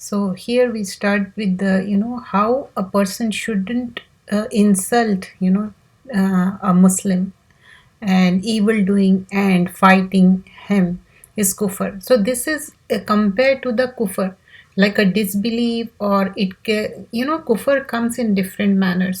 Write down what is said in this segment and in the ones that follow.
So here we start with the how a person shouldn't insult a Muslim, and evil doing and fighting him is kufr. So this is compared to the kufr, like a disbelief, or kufr comes in different manners.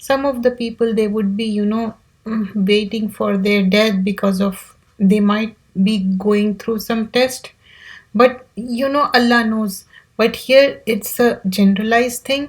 Some of the people, they would be waiting for their death because of they might be going through some test, but Allah knows. But here it's a generalized thing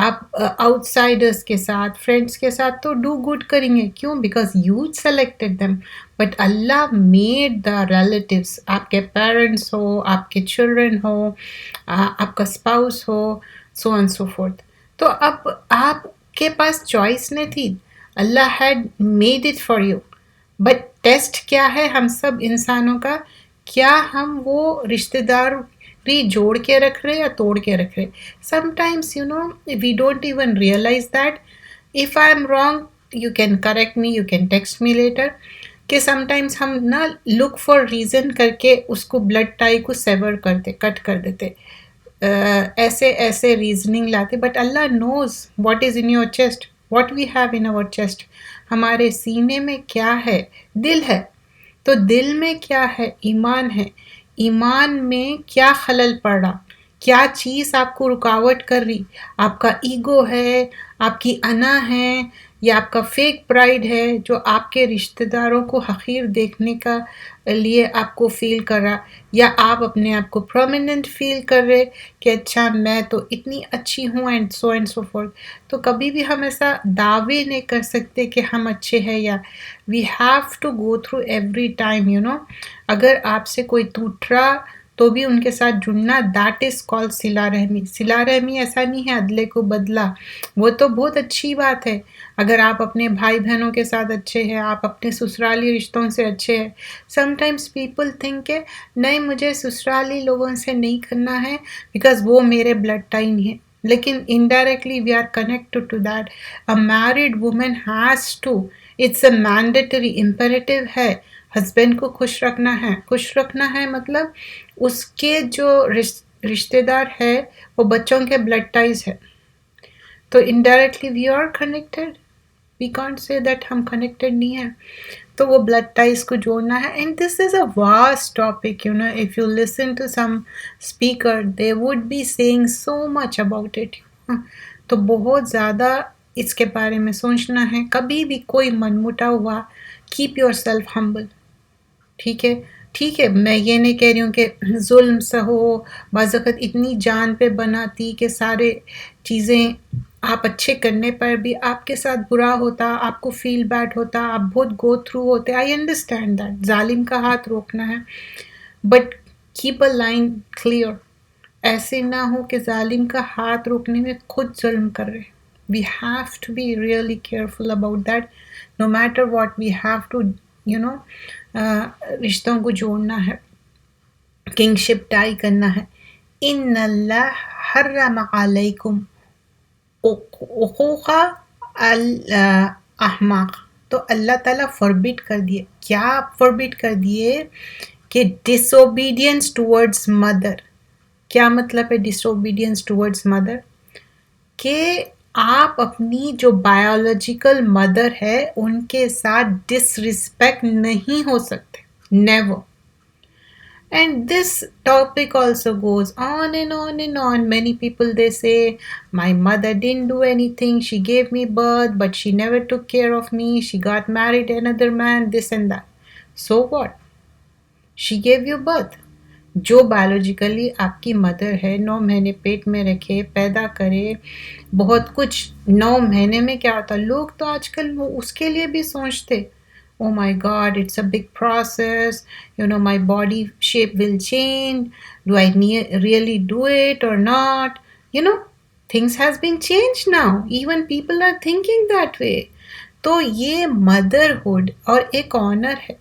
آپ out سائڈرس کے ساتھ friends کے ساتھ تو do good کریں گے. کیوں؟ Because you selected them. But Allah made the relatives, آپ کے پیرنٹس ہو، آپ کے چلڈرن ہو، آپ کا اسپاؤس ہو، سو اینڈ سو فورتھ. تو اب آپ کے پاس چوائس نہیں تھی. Allah had made it for you. But test کیا ہے ہم سب انسانوں کا؟ کیا ہم وہ رشتہ داری جوڑ کے رکھ رہے یا توڑ کے رکھ رہے؟ Sometimes we don't even realise that. If I am wrong you can correct me, you can text me later. کہ سم ٹائمس ہم نا لک فار ریزن کر کے اس کو بلڈ ٹائی کو سیور کرتے، کٹ کر دیتے، ایسے ایسے ریزننگ لاتے. But Allah knows what is in your chest, what we have in our chest. ہمارے سینے میں کیا ہے؟ دل ہے. تو دل میں کیا ہے؟ ایمان ہے. ایمان میں کیا خلل پڑ رہا؟ کیا چیز آپ کو رکاوٹ کر رہی؟ آپ کا ایگو ہے، آپ کی انا ہے، یا آپ کا فیک پرائڈ ہے جو آپ کے رشتہ داروں کو حقیر دیکھنے کا لیے آپ کو فیل کر رہا، یا آپ اپنے آپ کو پرومیننٹ فیل کر رہے کہ اچھا میں تو اتنی اچھی ہوں اینڈ سو فورتھ. تو کبھی بھی ہم ایسا دعوے نہیں کر سکتے کہ ہم اچھے ہیں. یا we have to go through every time اگر آپ سے کوئی ٹوٹ رہا تو بھی ان کے ساتھ جڑنا، دیٹ از کال صلہ رحمی. صلہ رحمی ایسا نہیں ہے عدلے کو بدلہ، وہ تو بہت اچھی بات ہے. اگر آپ اپنے بھائی بہنوں کے ساتھ اچھے ہیں، آپ اپنے سسرالی رشتوں سے اچھے ہیں. سم ٹائمس پیپل تھنک کہ نہیں مجھے سسرالی لوگوں سے نہیں کرنا ہے بیکاز وہ میرے بلڈ ٹائی نہیں ہے. لیکن indirectly we are connected to that. A married woman has to, it's a mandatory imperative ہے، ہسبینڈ کو خوش رکھنا ہے. خوش رکھنا ہے مطلب اس کے جو رشتہ دار ہے وہ بچوں کے بلڈ ٹائز ہے. تو indirectly we are connected. We can't say that ہم کنیکٹڈ نہیں ہیں. تو وہ بلڈ ٹائز کو جوڑنا ہے. And this is a vast topic. If you listen to some speaker they would be saying so much about it. تو بہت زیادہ اس کے بارے میں سوچنا ہے. کبھی بھی کوئی من مٹاؤ ہوا، کیپ یور سیلف ہمبل. ٹھیک ہے، ٹھیک ہے. میں یہ نہیں کہہ رہی ہوں کہ ظلم سہو. بعض وقت اتنی جان پہ بناتی کہ سارے چیزیں آپ اچھے کرنے پر بھی آپ کے ساتھ برا ہوتا، آپ کو فیل بیڈ ہوتا، آپ بہت گو تھرو ہوتے. آئی انڈرسٹینڈ دیٹ ظالم کا ہاتھ روکنا ہے، but keep a line clear. ایسے نہ ہو کہ ظالم کا ہاتھ روکنے میں خود ظلم کر رہے. We have to be really careful about that. No matter what we have to رشتوں کو جوڑنا ہے، کنگشپ ٹائی کرنا ہے. ان اللہ حرم علیکم حقوق الاحماق. تو اللہ تعالیٰ فوربٹ کر دیے. کیا فوربٹ کر دیے؟ کہ ڈس اوبیڈینس ٹورڈز مدر. کیا مطلب ہے ڈس اوبیڈینس ٹورڈز مدر؟ کہ آپ اپنی جو بایولوجیکل مدر ہے ان کے ساتھ ڈس رسپیکٹ نہیں ہو سکتے. Never. And this topic also goes on and on and on. Many people they say, my mother didn't do anything. She gave me birth, but she never took care of me. She got married to another man, this and that. So what? She gave you birth. جو biologically آپ کی mother ہے، 9 مہینے پیٹ میں رکھے، پیدا کرے، بہت کچھ 9 مہینے میں کیا ہوتا. لوگ تو آج کل وہ اس کے لیے بھی سوچتے، oh my god, it's a big process, my body shape will change, do I really do it or not, things has been changed now, even people are thinking that way. تو یہ مدرہڈ اور ایک owner ہے.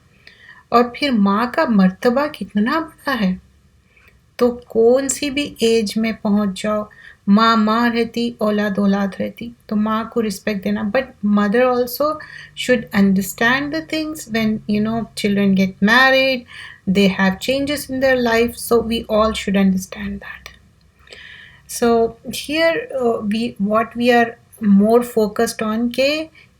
اور پھر ماں کا مرتبہ کتنا بڑا ہے. تو کون سی بھی ایج میں پہنچ جاؤ، ماں رہتی، اولاد رہتی. تو ماں کو رسپیکٹ دینا. But mother also should understand the things when children get married, they have changes in their life, so we all should understand that. So here what we are more focused on کہ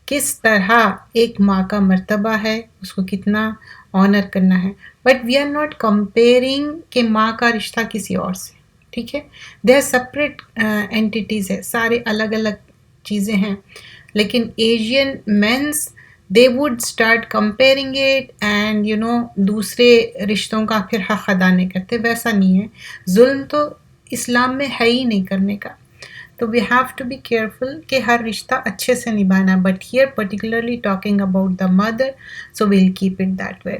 کس طرح ایک ماں کا مرتبہ ہے، اس کو کتنا آنر کرنا ہے. But we are not comparing کہ ماں کا رشتہ کسی اور سے. ٹھیک ہے، دے آر سپریٹ اینٹیٹیز ہے، سارے الگ الگ چیزیں ہیں. لیکن Asian means they would start comparing it and دوسرے رشتوں کا پھر حق ادا نہیں کرتے. ویسا نہیں ہے. ظلم تو اسلام میں ہے ہی نہیں کرنے کا. تو we have to be careful کہ ہر رشتہ اچھے سے نبھانا. But here particularly talking about the mother, so we'll keep it that way.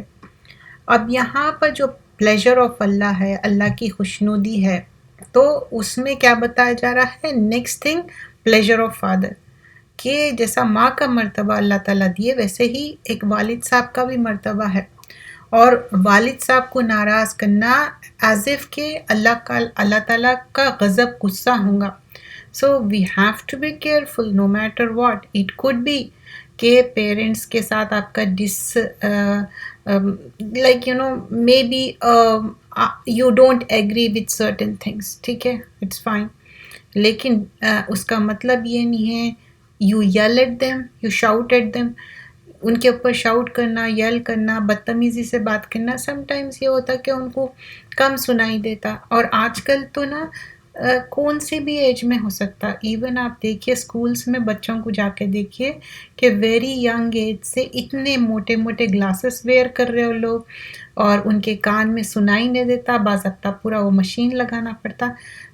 اب یہاں پر جو پلیجر آف اللہ ہے, اللہ کی خوشنودی ہے, تو اس میں کیا بتایا جا رہا ہے؟ Next thing pleasure of father, کہ جیسا ماں کا مرتبہ اللہ تعالیٰ دیے ویسے ہی ایک والد صاحب کا بھی مرتبہ ہے. اور والد صاحب کو ناراض کرنا ایز اف کہ اللہ تعالیٰ کا غضب غصہ ہوگا. So we have to be careful no matter what. It could be کہ پیرنٹس کے ساتھ آپ کا like maybe you don't agree with certain things, ٹھیک ہے, اٹس فائن. لیکن اس کا مطلب یہ نہیں ہے you yell at them, you shout at them. ان کے اوپر شاؤٹ کرنا, یل کرنا, بدتمیزی سے بات کرنا, سم ٹائمز یہ ہوتا کہ ان کو کم سنائی دیتا. اور آج کل تو نا کون سی بھی ایج میں ہو سکتا. ایون آپ دیکھیے اسکولس میں بچوں کو جا کے دیکھیے کہ ویری ینگ ایج سے اتنے موٹے موٹے گلاسز ویئر کر رہے ہو لوگ, اور ان کے کان میں سنائی نہیں دیتا, باضابطہ پورا وہ مشین لگانا پڑتا.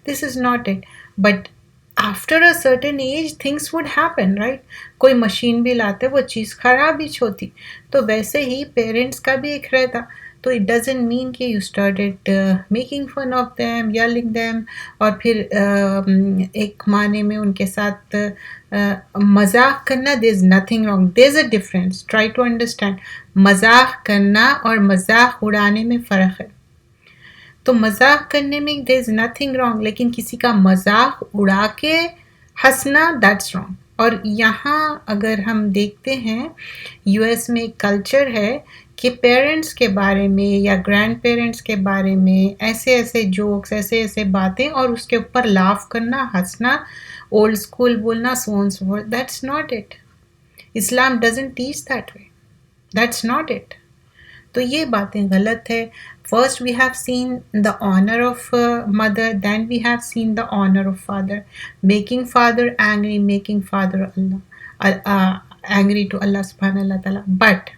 This is not it. But after a certain age things would happen, right. کوئی مشین بھی لاتے وہ چیز خراب ہی ہوتی. تو ویسے ہی پیرنٹس کا بھی ایک رہتا. تو اٹ ڈزنٹ مین کہ you started making fun of them, yelling them, اور پھر ایک معنی میں ان کے ساتھ مذاق کرنا. There is nothing wrong, there is a difference, try to understand. مذاق کرنا اور مذاق اڑانے میں فرق ہے. تو مذاق کرنے میں دیر از نتھنگ رانگ, لیکن کسی کا مذاق اڑا کے ہنسنا دیٹس رانگ. اور یہاں اگر ہم دیکھتے ہیں یو ایس میں ایک کلچر ہے کہ پیرنٹس کے بارے میں یا گرینڈ پیرنٹس کے بارے میں ایسے ایسے جوکس, ایسے ایسے باتیں, اور اس کے اوپر لاف کرنا, ہنسنا, اولڈ اسکول بولنا, so on so forth. That's not it. Islam doesn't teach that way. That's not it. تو یہ باتیں غلط ہے. First we have seen the honor of mother, then we have seen the honor of father. Making father angry, making father angry to Allah subhanahu wa ta'ala. But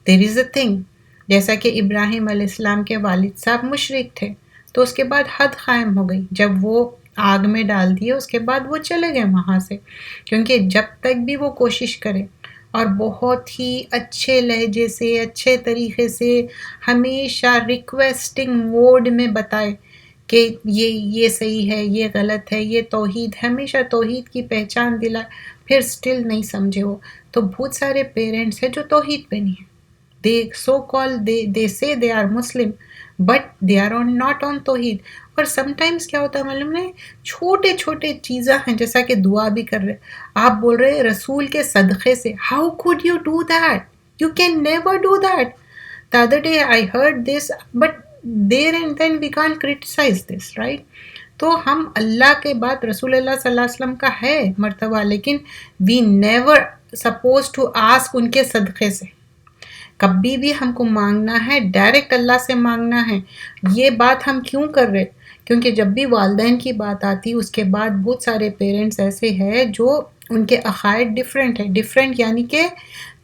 there is a thing, جیسا کہ ابراہیم علیہ السلام کے والد صاحب مشرک تھے, تو اس کے بعد حد قائم ہو گئی. جب وہ آگ میں ڈال دیے اس کے بعد وہ چلے گئے وہاں سے, کیونکہ جب تک بھی وہ کوشش کرے اور بہت ہی اچھے لہجے سے, اچھے طریقے سے, ہمیشہ ریکویسٹنگ موڈ میں بتائے کہ یہ صحیح ہے, یہ غلط ہے, یہ توحید, ہمیشہ توحید کی پہچان دلائے, پھر سٹل نہیں سمجھے وہ. تو بہت سارے پیرنٹس ہیں جو توحید پہ نہیں ہیں. They so called they say they are Muslim, but they are not on توحید. اور sometimes کیا ہوتا ہے معلوم ہے, چھوٹے چھوٹے چیزیں ہیں, جیسا کہ دعا بھی کر رہے, آپ بول رہے رسول کے صدقے سے. How could you do that? You can never do that. The other day I heard this, but there and then we can't criticize this, right? تو ہم اللہ کے بعد رسول اللہ صلی اللہ علیہ وسلم کا ہے مرتبہ, لیکن we never supposed to ask ان کے صدقے سے. کبھی بھی ہم کو مانگنا ہے ڈائریکٹ اللہ سے مانگنا ہے. یہ بات ہم کیوں کر رہے؟ کیونکہ جب بھی والدین کی بات آتی اس کے بعد بہت سارے پیرنٹس ایسے ہیں جو ان کے عقائد ڈیفرنٹ ہے. ڈیفرنٹ یعنی کہ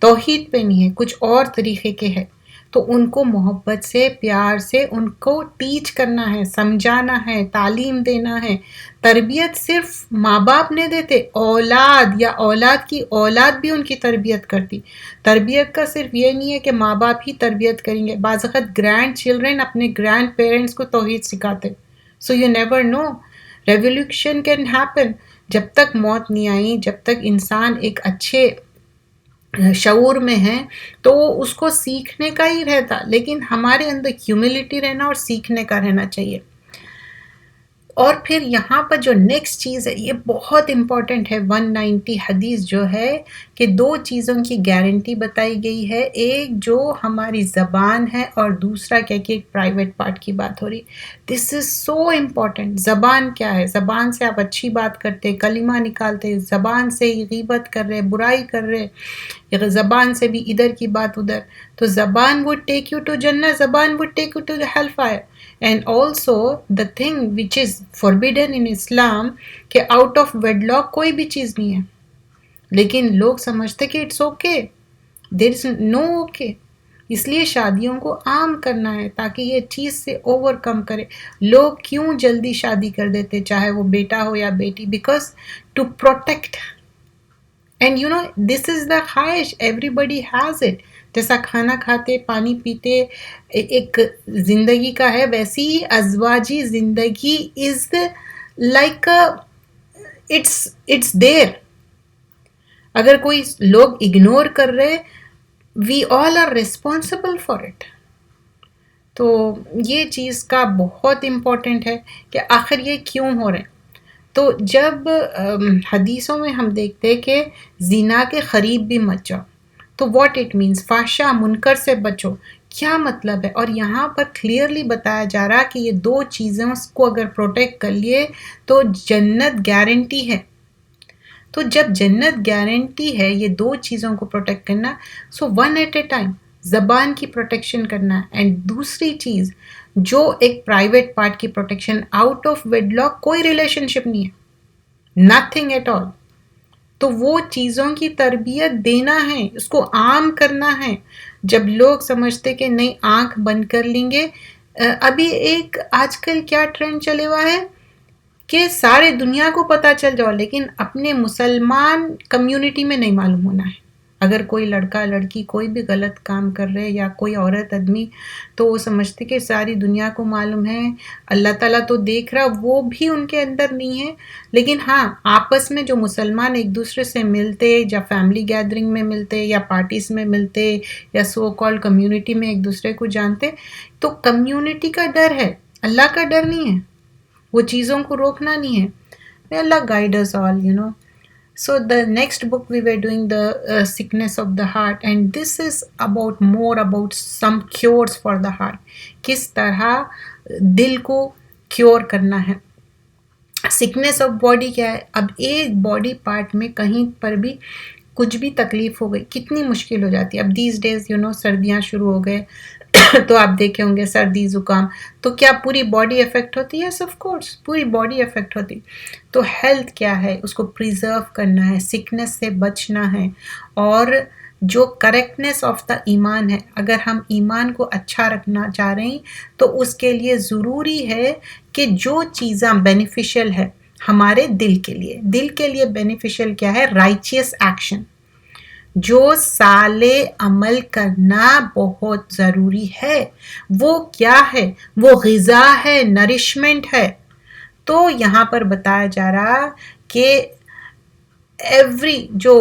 توحید پہ نہیں ہے, کچھ اور طریقے کے ہے. تو ان کو محبت سے, پیار سے ان کو ٹیچ کرنا ہے, سمجھانا ہے, تعلیم دینا ہے. تربیت صرف ماں باپ نہیں دیتے, اولاد یا اولاد کی اولاد بھی ان کی تربیت کرتی. تربیت کا صرف یہ نہیں ہے کہ ماں باپ ہی تربیت کریں گے, بعض وقت گرینڈ چلڈرن اپنے گرینڈ پیرنٹس کو توحید سکھاتے. So you never know, revolution can happen. جب تک موت نہیں آئی, جب تک انسان ایک اچھے شعور میں ہے تو اس کو سیکھنے کا ہی رہتا, لیکن ہمارے اندر ہیوملٹی رہنا اور سیکھنے کا رہنا چاہیے. اور پھر یہاں پر جو نیکسٹ چیز ہے یہ بہت امپورٹنٹ ہے. 190 حدیث جو ہے کہ دو چیزوں کی گارنٹی بتائی گئی ہے, ایک جو ہماری زبان ہے اور دوسرا کیا کہ ایک پرائیویٹ پارٹ کی بات ہو رہی. دس از سو امپورٹنٹ. زبان کیا ہے؟ زبان سے آپ اچھی بات کرتے, کلمہ نکالتے, زبان سے ہی غیبت کر رہے, برائی کر رہے, زبان سے بھی ادھر کی بات ادھر. تو زبان would take you to جنت, زبان would take you to the hellfire. And also the thing which is forbidden in Islam کہ out of wedlock کوئی بھی چیز نہیں ہے, لیکن لوگ سمجھتے کہ it's okay. There is no okay. اس لیے شادیوں کو عام کرنا ہے تاکہ یہ چیز سے اوور کم کرے. لوگ کیوں جلدی شادی کر دیتے چاہے وہ بیٹا ہو یا بیٹی؟ Because to protect. And you know this is the خواہش, ایوری بڈی ہیز اٹ. جیسا کھانا کھاتے پانی پیتے ایک زندگی کا ہے, ویسی ہی ازواجی زندگی از لائک اٹس دیر. اگر کوئی لوگ اگنور کر رہے, وی آل آر ریسپانسبل فار اٹ. تو یہ چیز کا بہت امپورٹنٹ ہے کہ آخر یہ کیوں ہو رہے ہیں. تو جب حدیثوں میں ہم دیکھتے کہ زنا کے قریب بھی مت جاؤ, تو واٹ اٹ مینس, فحشا منکر سے بچو, کیا مطلب ہے؟ اور یہاں پر کلیئرلی بتایا جا رہا کہ یہ دو چیزوں کو اگر پروٹیکٹ کر لیے تو جنت گارنٹی ہے. تو جب جنت گارنٹی ہے یہ دو چیزوں کو پروٹیکٹ کرنا, سو ون ایٹ اے ٹائم زبان کی پروٹیکشن کرنا ہے. اینڈ دوسری چیز جو ایک پرائیویٹ پارٹ کی protection, out of wedlock کوئی ریلیشن شپ نہیں ہے, نتھنگ ایٹ آل. تو وہ چیزوں کی تربیت دینا ہے, اس کو عام کرنا ہے. جب لوگ سمجھتے کہ نہیں آنکھ بند کر لیں گے, ابھی ایک آج کل کیا ٹرینڈ چلے ہوا ہے کہ سارے دنیا کو پتہ چل جاؤ لیکن اپنے مسلمان کمیونٹی میں نہیں معلوم ہونا ہے. اگر کوئی لڑکا لڑکی کوئی بھی غلط کام کر رہے یا کوئی عورت آدمی, تو وہ سمجھتے کہ ساری دنیا کو معلوم ہے, اللہ تعالیٰ تو دیکھ رہا, وہ بھی ان کے اندر نہیں ہے. لیکن ہاں آپس میں جو مسلمان ایک دوسرے سے ملتے, یا فیملی گیدرنگ میں ملتے, یا پارٹیز میں ملتے, یا سو کال کمیونٹی میں ایک دوسرے کو جانتے, تو کمیونٹی کا ڈر ہے, اللہ کا ڈر نہیں ہے. وہ چیزوں کو روکنا نہیں ہے. May Allah guide us all, you know. So the next book we were doing the sickness of the heart, and this is about more about some cures for the heart. کس طرح دل کو کیور کرنا ہے. Sickness of body کیا ہے؟ اب ایک باڈی پارٹ میں کہیں پر بھی کچھ بھی تکلیف ہو گئی کتنی مشکل ہو جاتی ہے. اب دیز ڈیز سردیاں شروع ہو گئے تو آپ دیکھے ہوں گے سردی زکام, تو کیا پوری باڈی افیکٹ ہوتی ہے؟ یس آف کورس پوری باڈی افیکٹ ہوتی. تو ہیلتھ کیا ہے؟ اس کو پریزرو کرنا ہے, سکنس سے بچنا ہے. اور جو کریکٹنس آف دا ایمان ہے, اگر ہم ایمان کو اچھا رکھنا چاہ رہے ہیں تو اس کے لیے ضروری ہے کہ جو چیزاں بینیفیشل ہے ہمارے دل کے لیے بینیفیشل کیا ہے؟ رائچیس ایکشن. جو صالح عمل کرنا بہت ضروری ہے. وہ کیا ہے؟ وہ غذا ہے, نرشمنٹ ہے. تو یہاں پر بتایا جا رہا کہ ایوری جو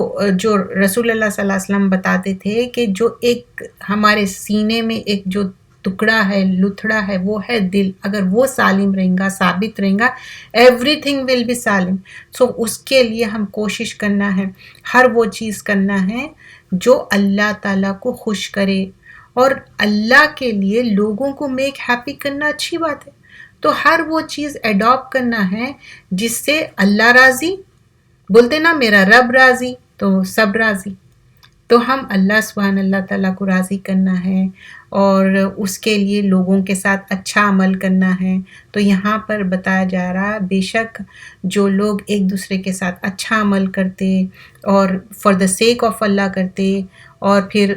رسول اللہ صلی اللہ علیہ وسلم بتاتے تھے کہ جو ایک ہمارے سینے میں ایک جو ٹکڑا ہے, لتھڑا ہے, وہ ہے دل. اگر وہ سالم رہیں گا, ثابت رہیں گا, ایوری تھنگ ول بی سالم. سو اس کے لیے ہم کوشش کرنا ہے, ہر وہ چیز کرنا ہے جو اللہ تعالیٰ کو خوش کرے. اور اللہ کے لیے لوگوں کو میک ہیپی کرنا اچھی بات ہے. تو ہر وہ چیز ایڈاپٹ کرنا ہے جس سے اللہ راضی, بولتے نا میرا رب راضی تو سب راضی. تو ہم اللہ تعالیٰ کو راضی کرنا ہے اور اس کے لیے لوگوں کے ساتھ اچھا عمل کرنا ہے. تو یہاں پر بتایا جا رہا بے شک جو لوگ ایک دوسرے کے ساتھ اچھا عمل کرتے اور فار دا سیک آف اللہ کرتے, اور پھر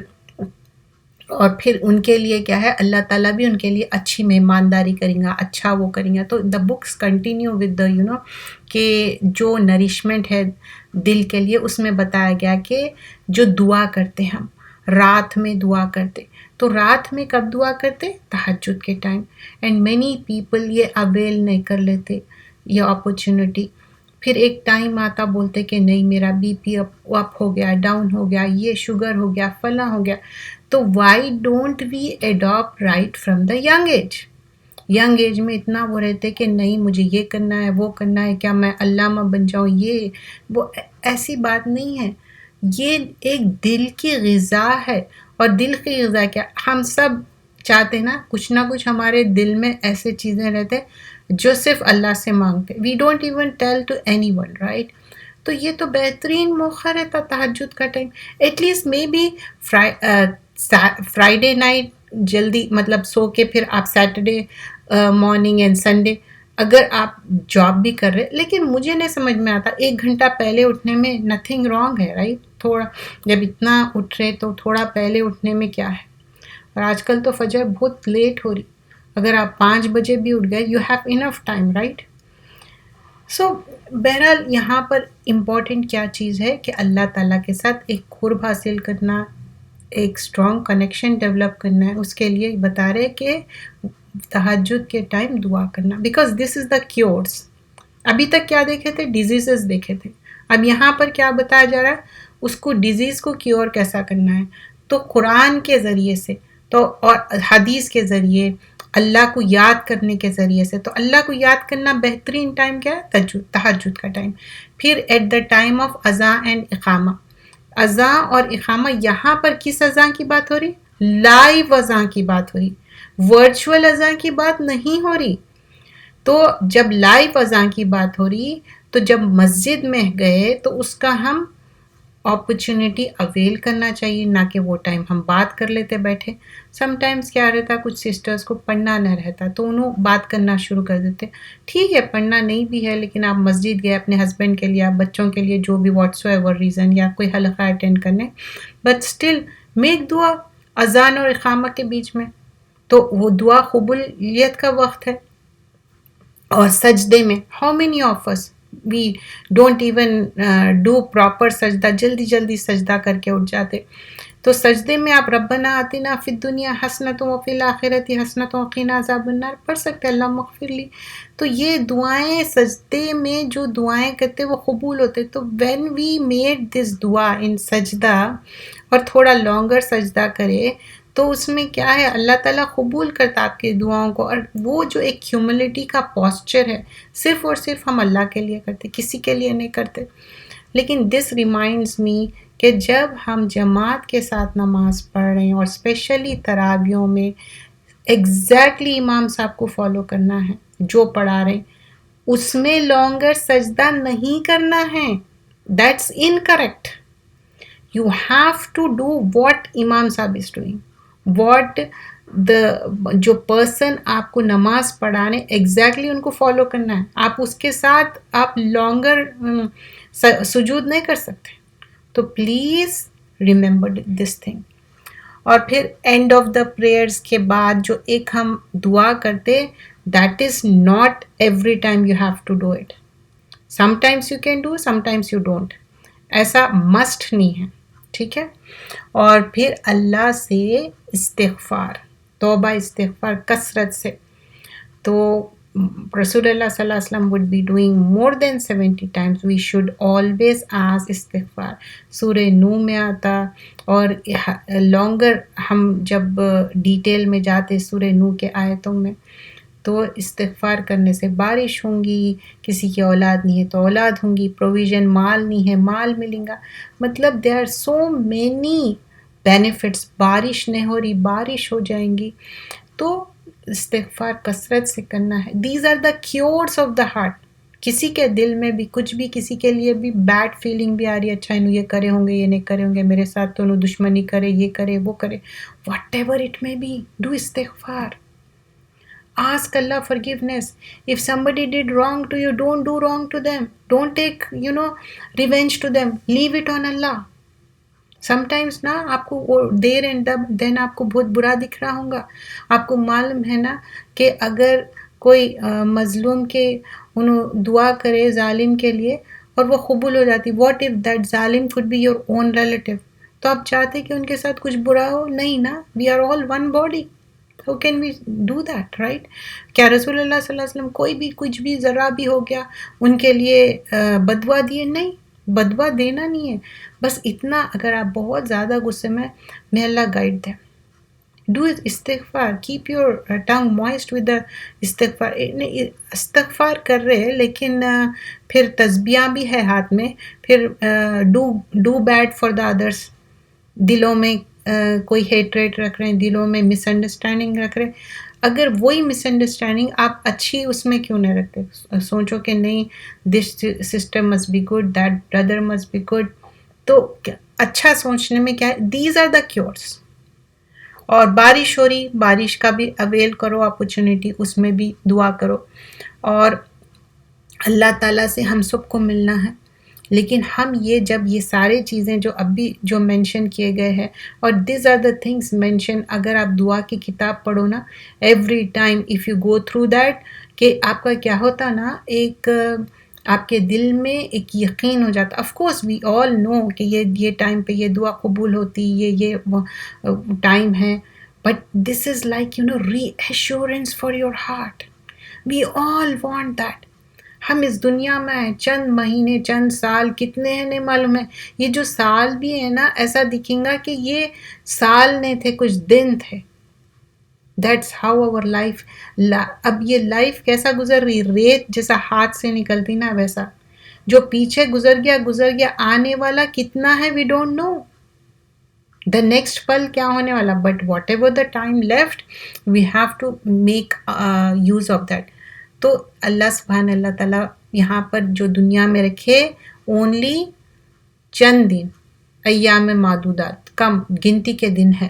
ان کے لیے کیا ہے, اللہ تعالیٰ بھی ان کے لیے اچھی مہمانداری کریں گا, اچھا وہ کریں گا. تو the books continue with the کہ جو نرشمنٹ ہے دل کے لیے, اس میں بتایا گیا کہ جو دعا کرتے ہم رات میں دعا کرتے, تو رات میں کب دعا کرتے؟ تہجد کے ٹائم. اینڈ مینی پیپل یہ اویل نہیں کر لیتے یہ اپرچونٹی. پھر ایک ٹائم آتا بولتے کہ نہیں میرا بی پی اپ ہو گیا, ڈاؤن ہو گیا, یہ شوگر ہو گیا, فلاں ہو گیا. تو why don't we adapt right from the young age میں اتنا وہ رہتے کہ نہیں مجھے یہ کرنا ہے, وہ کرنا ہے, کیا میں علامہ بن جاؤں, یہ وہ ایسی بات نہیں ہے. یہ ایک دل کی غذا ہے. اور دل کی غذا کیا, ہم سب چاہتے نا کچھ نہ کچھ ہمارے دل میں ایسے چیزیں رہتے جو صرف اللہ سے مانگتے. We don't even tell to anyone, right. تو یہ تو بہترین موقع رہتا تہجد کا time. At least maybe Friday night جلدی مطلب سو کے پھر آپ سیٹرڈے مارننگ اینڈ سنڈے اگر آپ جاب بھی کر رہے, لیکن مجھے نہیں سمجھ میں آتا 1 گھنٹہ پہلے اٹھنے میں نتھنگ رانگ ہے, رائٹ. تھوڑا جب اتنا اٹھ رہے تو تھوڑا پہلے اٹھنے میں کیا ہے. اور آج کل تو فجر بہت لیٹ ہو رہی، اگر آپ 5 بجے بھی اٹھ گئے you have enough time, right? So بہرحال یہاں پر امپورٹنٹ کیا چیز ہے کہ اللہ تعالیٰ کے ساتھ ایک قرب حاصل کرنا، ایک اسٹرانگ کنیکشن ڈیولپ کرنا ہے. اس کے لیے بتا رہے کہ تہجد کے ٹائم دعا کرنا، because this is the cures. ابھی تک کیا دیکھے تھے؟ ڈیزیزز دیکھے تھے. اب یہاں پر کیا بتایا جا رہا ہے؟ اس کو ڈیزیز کو کیور کیسا کرنا ہے. تو قرآن کے ذریعے سے تو اور حدیث کے ذریعے، اللہ کو یاد کرنے کے ذریعے سے. تو اللہ کو یاد کرنا بہترین ٹائم کیا ہے؟ تہجد کا ٹائم. پھر ایٹ دا ٹائم آف اذان اینڈ اقامہ. اذان اور اقامہ، یہاں پر کس اذان کی بات ہو رہی؟ لائیو اذان کی بات ہو رہی، ورچوئل اذان کی بات نہیں ہو رہی. تو جب لائیو اذان کی بات ہو رہی تو جب مسجد میں گئے تو اس کا ہم اپرچونٹی اویل کرنا چاہیے، نہ کہ وہ ٹائم ہم بات کر لیتے بیٹھے. سم ٹائمز کیا رہتا، کچھ سسٹرز کو پڑھنا نہ رہتا تو انہوں بات کرنا شروع کر دیتے. ٹھیک ہے، پڑھنا نہیں بھی ہے، لیکن آپ مسجد گئے اپنے ہسبینڈ کے لیے، آپ بچوں کے لیے، جو بھی واٹس ایور ریزن، یا کوئی حلقہ اٹینڈ کرنے، بٹ اسٹل میک دعا اذان اور اقامہ کے بیچ میں. تو وہ دعا قبولیت کا وقت ہے. اور سجدے میں how many of us we don't even do proper سجدہ، جلدی جلدی سجدہ کر کے اٹھ جاتے. تو سجدے میں آپ ربنا آتنا فی الدنیا حسنۃ وفی الآخرۃ حسنۃ وقنا عذاب النار پڑھ سکتے، اللہم اغفر لی. تو یہ دعائیں سجدے میں جو دعائیں کرتے وہ قبول ہوتے. تو وین وی میڈ دس دعا ان سجدہ، اور تھوڑا لانگر سجدہ کرے تو اس میں کیا ہے، اللہ تعالیٰ قبول کرتا آپ کی دعاؤں کو. اور وہ جو ایک ہیوملٹی کا پوسچر ہے، صرف اور صرف ہم اللہ کے لیے کرتے، کسی کے لیے نہیں کرتے. لیکن دس ریمائنڈز می کہ جب ہم جماعت کے ساتھ نماز پڑھ رہے ہیں، اور اسپیشلی تراویوں میں ایگزیکٹلی امام صاحب کو فالو کرنا ہے جو پڑھا رہے ہیں، اس میں لانگر سجدہ نہیں کرنا ہے. That's incorrect. You have to do what Imam Sahib is doing. What جو پرسن آپ کو نماز پڑھانے ایگزیکٹلی ان کو فالو کرنا ہے. آپ اس کے ساتھ آپ لانگر سجود نہیں کر سکتے. تو پلیز ریممبر دس تھنگ. اور پھر اینڈ آف دا پریئرس کے بعد جو ایک ہم دعا کرتے، that is not every time you have to do it. Sometimes you can do, sometimes you don't. ایسا مسٹ نہیں ہے، ٹھیک ہے. اور پھر اللہ سے استغفار، توبہ استغفار کثرت سے. تو رسول اللہ صلی اللہ علیہ وسلم would be doing more than 70 times. We should always ask استغفار. سورہ نو میں آتا، اور لانگر ہم جب ڈیٹیل میں جاتے سورہ نو کے آیتوں میں، تو استغفار کرنے سے بارش ہوں گی، کسی کی اولاد نہیں ہے تو اولاد ہوں گی، پروویژن، مال نہیں ہے مال ملیں گا. مطلب there are so many benefits. بارش نہیں ہو رہی، بارش ہو جائیں گی. تو استغفار کثرت سے کرنا ہے. These are the cures of the heart. کسی کے دل میں بھی کچھ بھی، کسی کے لیے بھی بیڈ فیلنگ بھی آ رہی ہے، اچھا انہوں یہ کرے ہوں گے، یہ نہیں کرے ہوں گے میرے ساتھ، تو انہوں دشمنی کرے، یہ کرے وہ کرے، واٹ ایور اٹ میں بی، ڈو استغفار. Ask Allah forgiveness. If somebody did wrong to you, don't do wrong to them. Don't take, revenge to them. Leave it on Allah. Sometimes نا آپ کو وہ دیر اینڈ دین آپ کو بہت برا دکھ رہا ہوگا. آپ کو معلوم ہے نا کہ اگر کوئی مظلوم کے انہوں دعا کرے ظالم کے لیے اور وہ قبول ہو جاتی، واٹ اف دیٹ ظالم could be your own relative. تو آپ چاہتے کہ ان کے ساتھ کچھ برا ہو؟ نہیں نا. We are all one body. How can we do that, right? کیا رسول اللہ صلی اللہ علیہ وسلم کوئی بھی کچھ بھی ذرا بھی ہو گیا ان کے لیے بدوا دیے؟ نہیں، بدوا دینا نہیں ہے. بس اتنا، اگر آپ بہت زیادہ غصے میں اللہ گائیڈ دے. ڈو استغفار. Keep your tongue moist with the استغفار. استغفار کر رہے لیکن پھر تسبیحاں بھی ہے ہاتھ میں، پھر ڈو بیڈ فار دا ادرس. دلوں میں کوئی ہیٹریٹ رکھ رہے ہیں، دلوں میں مس انڈرسٹینڈنگ رکھ رہے ہیں. اگر وہی مس انڈرسٹینڈنگ آپ اچھی اس میں کیوں نہیں رکھتے؟ سوچو کہ نہیں، this sister must be good, that brother must be good. تو اچھا سوچنے میں کیا ہے؟ These are the cures. اور بارش ہو رہی، بارش کا بھی اویل کرو اپرچونٹی، اس میں بھی دعا کرو. اور اللہ تعالیٰ سے ہم سب کو ملنا ہے، لیکن ہم یہ جب یہ سارے چیزیں جو اب بھی جو مینشن کیے گئے ہیں اور these are the things mention, اگر آپ دعا کی کتاب پڑھو نا every time if you go through that, کہ آپ کا کیا ہوتا نا ایک آپ کے دل میں ایک یقین ہو جاتا. آف کورس وی آل نو کہ یہ ٹائم پہ یہ دعا قبول ہوتی، یہ ٹائم ہے، but this is like reassurance for your heart. We all want that. ہم اس دنیا میں ہیں چند مہینے، چند سال، کتنے ہیں نہیں معلوم ہے. یہ جو سال بھی ہے نا ایسا دکھیں گا کہ یہ سال نہیں تھے، کچھ دن تھے. That's how over life. اب یہ لائف کیسا گزر رہی، ریت جیسا ہاتھ سے نکلتی نا ویسا. جو پیچھے گزر گیا، آنے والا کتنا ہے we don't know. The next پل کیا ہونے والا، but whatever the time left we have to make use of that. تو اللہ سبحانہ اللہ تعالیٰ یہاں پر جو دنیا میں رکھے اونلی چند دن، ایام معدودات، کم گنتی کے دن ہیں.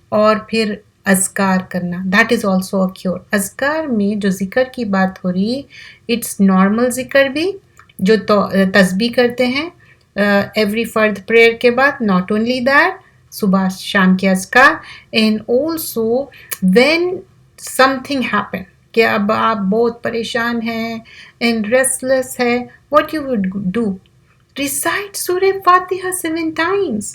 اور پھر اذکار کرنا، that is also a cure. اذکار میں جو ذکر کی بات ہو رہی اٹس نارمل ذکر بھی جو تسبیح کرتے ہیں ایوری فرد پریئر کے بعد، ناٹ اونلی دیٹ، صبح شام کے اذکار. And also when some thing happen کہ اب آپ بہت پریشان ہیں اینڈ ریسٹلیس ہے، what you would do, recite سورہ فاتحہ 7 times.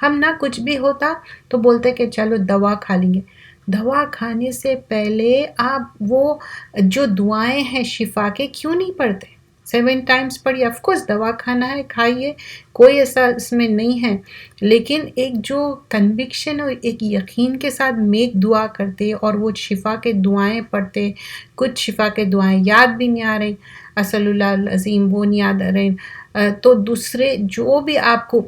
ہم نہ کچھ بھی ہوتا تو بولتے کہ چلو دوا کھا لیں گے. دوا کھانے سے پہلے آپ وہ جو دعائیں ہیں شفا کے کیوں نہیں پڑھتے؟ 7 times پڑھیے. آف کورس دوا کھانا ہے کھائیے، کوئی ایسا اس میں نہیں ہے، لیکن ایک جو کنوکشن اور ایک یقین کے ساتھ میک دعا کرتے اور وہ شفا کے دعائیں پڑھتے. کچھ شفا کے دعائیں یاد بھی نہیں آ رہی، اصل اللہ العظیم وہ نہیں یاد آ رہے. تو دوسرے جو بھی آپ کو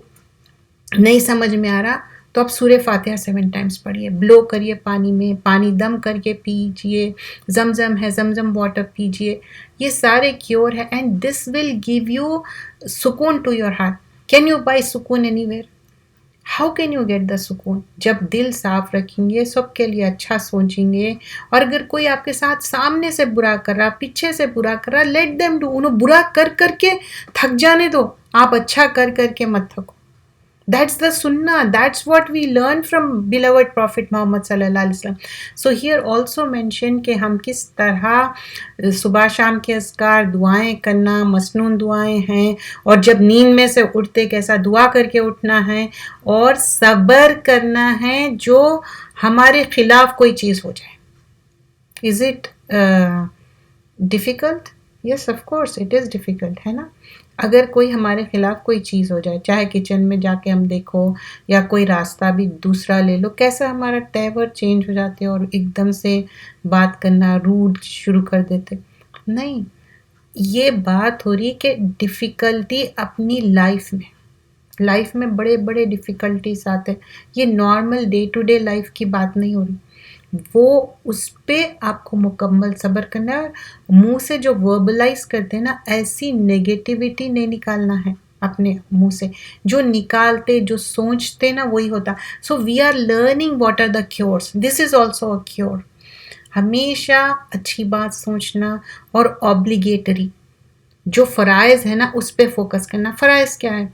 نہیں سمجھ میں آ رہا تو آپ سورہ فاتحہ 7 times پڑھیے. بلو کریے پانی میں، پانی دم کر کے پیجئے. زمزم ہے، زمزم واٹر پیجئے. یہ سارے کیور ہے and this will give you سکون to your heart. Can you buy سکون anywhere? How can you get the سکون؟ جب دل صاف رکھیں گے، سب کے لیے اچھا سوچیں گے. اور اگر کوئی آپ کے ساتھ سامنے سے برا کر رہا، پیچھے سے برا کر رہا، لیٹ دیم ڈو. انہوں برا کر کر کے تھک جانے دو، آپ اچھا کر کر کے مت تھکو. That's the sunnah. That's what we learn from beloved Prophet Muhammad sallallahu alaihi wasallam. So here also mention کہ ہم کس طرح صبح شام کے اذکار، دعائیں کرنا، مسنون دعائیں ہیں، اور جب نیند میں سے اٹھتے کیسا دعا کر کے اٹھنا ہے، اور صبر کرنا ہے جو ہمارے خلاف کوئی چیز ہو جائے. Is it difficult? Yes, of course it is difficult، ہے نا. اگر کوئی ہمارے خلاف کوئی چیز ہو جائے، چاہے کچن میں جا کے ہم دیکھو یا کوئی راستہ بھی دوسرا لے لو، کیسا ہمارا تیور چینج ہو جاتے اور ایک دم سے بات کرنا روڈ شروع کر دیتے. نہیں، یہ بات ہو رہی کہ ڈیفیکلٹی اپنی لائف میں بڑے بڑے ڈیفیکلٹیز آتے. یہ normal day to day life کی بات نہیں ہو رہی. وہ اس پہ آپ کو مکمل صبر کرنا ہے. منہ سے جو وربلائز کرتے ہیں نا، ایسی نیگیٹیوٹی نہیں نکالنا ہے اپنے منہ سے. جو نکالتے، جو سوچتے نا وہی ہوتا. So we are learning what are the cures. This is also a cure. ہمیشہ اچھی بات سوچنا اور اوبلیگیٹری جو فرائض ہے نا اس پہ فوکس کرنا. فرائض کیا ہے؟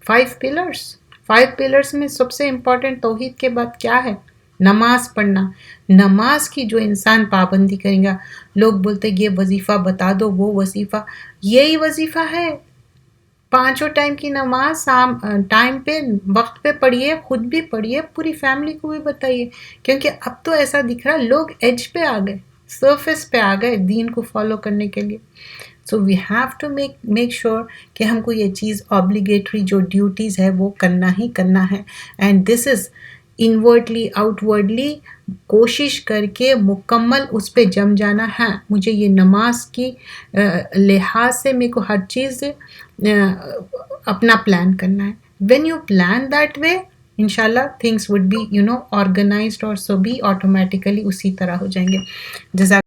5 pillars. 5 pillars میں سب سے امپورٹنٹ توحید کے بعد کیا ہے؟ نماز پڑھنا. نماز کی جو انسان پابندی کرے گا، لوگ بولتے یہ وظیفہ بتا دو، وہ وظیفہ، یہی وظیفہ ہے. 5 ٹائم کی نماز ٹائم پہ وقت پہ پڑھیے، خود بھی پڑھیے، پوری فیملی کو بھی بتائیے. کیونکہ اب تو ایسا دکھ رہا لوگ ایج پہ آ گئے، سرفیس پہ آ گئے دین کو فالو کرنے کے لیے. So we have to make sure کہ ہم کو یہ چیز اوبلیگیٹری جو ڈیوٹیز ہے وہ کرنا ہی کرنا ہے. اینڈ دس از انورڈلی آؤٹ ورڈلی کوشش کر کے مکمل اس پہ جم جانا ہے. مجھے یہ نماز کی لحاظ سے میرے کو ہر چیز اپنا پلان کرنا ہے. When you plan that way انشاءاللہ تھنگس وڈ بی آرگنائزڈ اور سو بھی آٹومیٹیکلی اسی طرح ہو جائیں گے. جزاک